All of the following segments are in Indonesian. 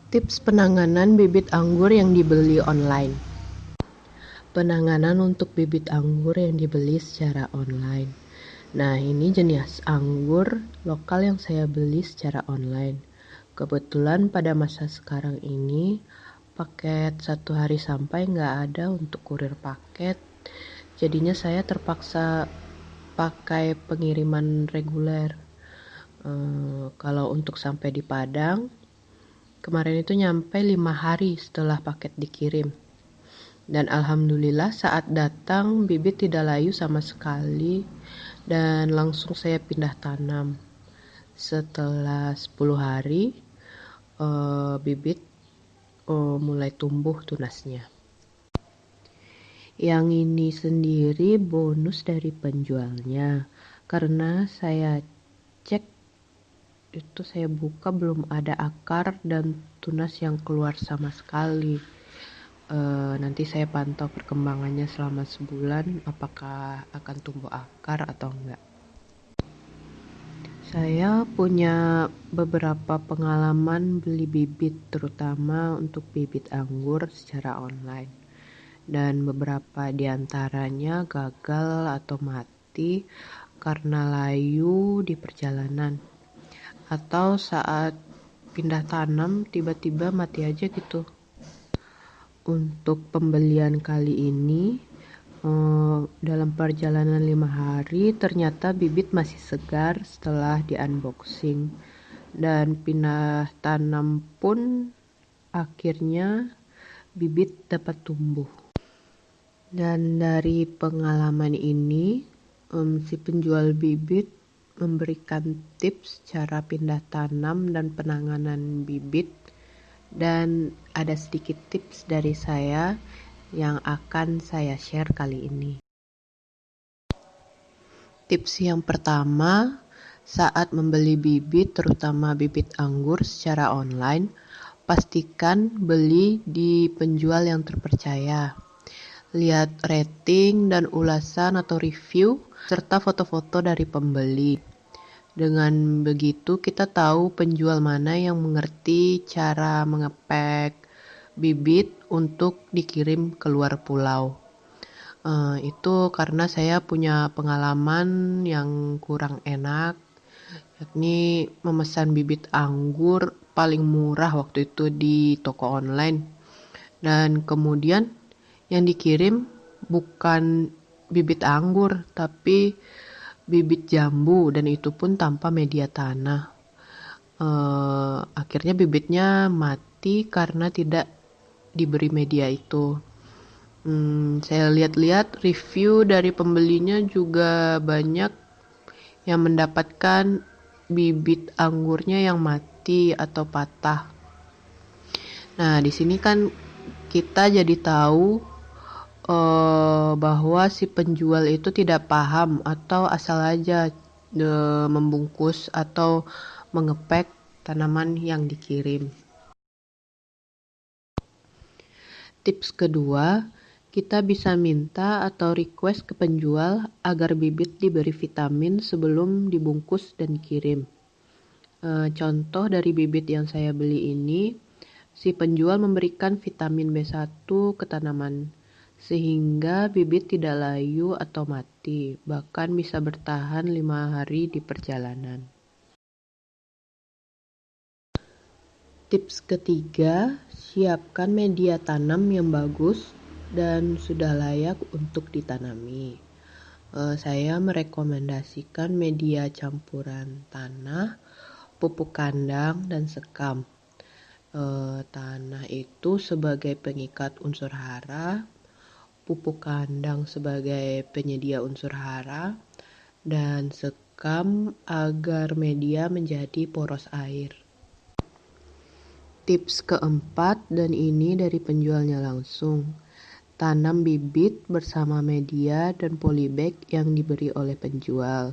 Tips penanganan bibit anggur yang dibeli online. Penanganan untuk bibit anggur yang dibeli secara online. Nah, ini jenis anggur lokal yang saya beli secara online. Kebetulan pada masa sekarang ini, paket 1 hari sampai nggak ada untuk kurir paket. Jadinya saya terpaksa pakai pengiriman reguler. Kalau untuk sampai di Padang, kemarin itu nyampe 5 hari setelah paket dikirim. Dan alhamdulillah saat datang bibit tidak layu sama sekali dan langsung saya pindah tanam. Setelah 10 hari bibit mulai tumbuh tunasnya. Yang ini sendiri bonus dari penjualnya, karena saya cek itu, saya buka belum ada akar dan tunas yang keluar sama sekali. Nanti saya pantau perkembangannya selama sebulan, apakah akan tumbuh akar atau enggak. Saya punya beberapa pengalaman beli bibit, terutama untuk bibit anggur secara online. Dan beberapa diantaranya gagal atau mati karena layu di perjalanan. Atau saat pindah tanam tiba-tiba mati aja gitu. Untuk pembelian kali ini, dalam perjalanan 5 hari ternyata bibit masih segar setelah di unboxing, dan pindah tanam pun akhirnya bibit dapat tumbuh. Dan dari pengalaman ini, si penjual bibit memberikan tips cara pindah tanam dan penanganan bibit, dan ada sedikit tips dari saya yang akan saya share kali ini. Tips yang pertama, saat membeli bibit, terutama bibit anggur secara online, pastikan beli di penjual yang terpercaya. Lihat rating dan ulasan atau review, serta foto-foto dari pembeli. Dengan begitu kita tahu penjual mana yang mengerti cara mengepek bibit untuk dikirim keluar pulau. Itu karena saya punya pengalaman yang kurang enak, yakni memesan bibit anggur paling murah waktu itu di toko online, dan kemudian yang dikirim bukan bibit anggur tapi bibit jambu, dan itu pun tanpa media tanah. Akhirnya bibitnya mati karena tidak diberi media itu. Saya lihat-lihat review dari pembelinya juga banyak yang mendapatkan bibit anggurnya yang mati atau patah. Nah, di sini kan kita jadi tahu bahwa si penjual itu tidak paham atau asal aja membungkus atau mengepek tanaman yang dikirim. Tips kedua, kita bisa minta atau request ke penjual agar bibit diberi vitamin sebelum dibungkus dan kirim. Contoh dari bibit yang saya beli ini, si penjual memberikan vitamin B1 ke tanaman, sehingga bibit tidak layu atau mati, bahkan bisa bertahan 5 hari di perjalanan. Tips ketiga, siapkan media tanam yang bagus dan sudah layak untuk ditanami. Saya merekomendasikan media campuran tanah, pupuk kandang, dan sekam. Tanah itu sebagai pengikat unsur hara, pupuk kandang sebagai penyedia unsur hara, dan sekam agar media menjadi poros air. Tips keempat, dan ini dari penjualnya langsung, tanam bibit bersama media dan polybag yang diberi oleh penjual.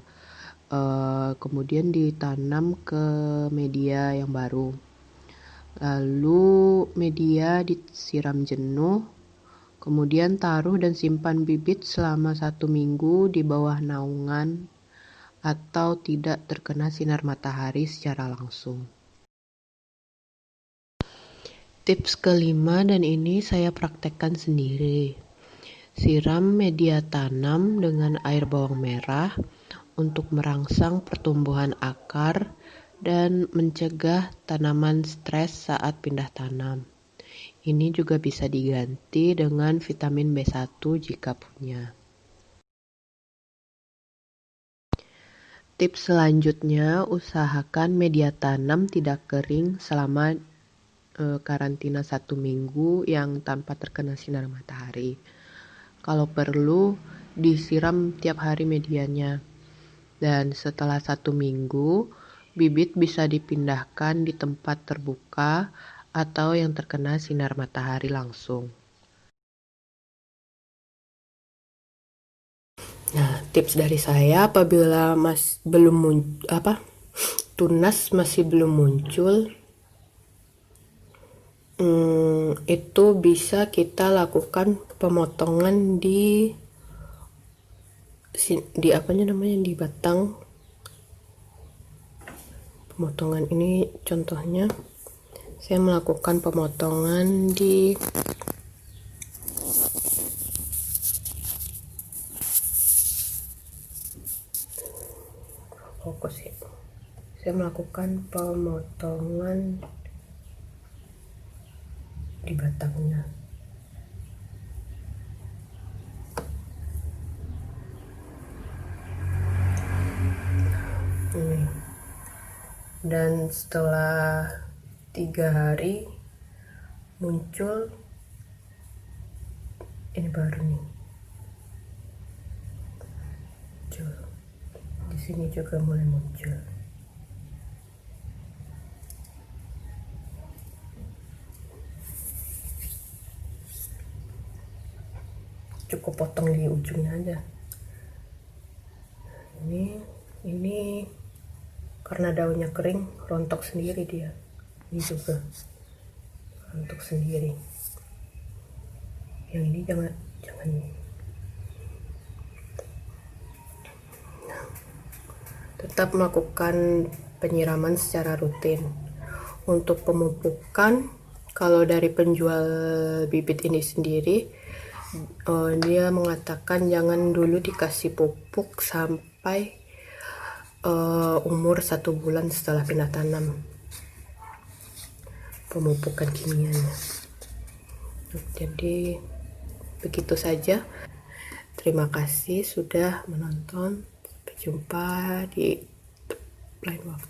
Kemudian ditanam ke media yang baru. Lalu media disiram jenuh, kemudian taruh dan simpan bibit selama 1 minggu di bawah naungan atau tidak terkena sinar matahari secara langsung. Tips kelima, dan ini saya praktekkan sendiri. Siram media tanam dengan air bawang merah untuk merangsang pertumbuhan akar dan mencegah tanaman stres saat pindah tanam. Ini juga bisa diganti dengan vitamin B1 jika punya. Tips selanjutnya, usahakan media tanam tidak kering selama karantina 1 minggu yang tanpa terkena sinar matahari. Kalau perlu, disiram tiap hari medianya. Dan setelah 1 minggu, bibit bisa dipindahkan di tempat terbuka atau yang terkena sinar matahari langsung. Nah, tips dari saya apabila tunas masih belum muncul, itu bisa kita lakukan pemotongan di batang. Pemotongan ini contohnya saya melakukan pemotongan di batangnya. Ini. Dan setelah 3 hari muncul, ini baru nih. Muncul. Di sini juga mulai muncul. Cukup potong di ujungnya aja. Ini karena daunnya kering, rontok sendiri dia. Ini juga rontok sendiri. Yang ini jangan. Tetap melakukan penyiraman secara rutin. Untuk pemupukan, kalau dari penjual bibit ini sendiri, dia mengatakan jangan dulu dikasih pupuk sampai umur 1 bulan setelah pindah tanam, pemupukan kimianya. Jadi begitu saja. Terima kasih sudah menonton. Sampai jumpa di lain waktu.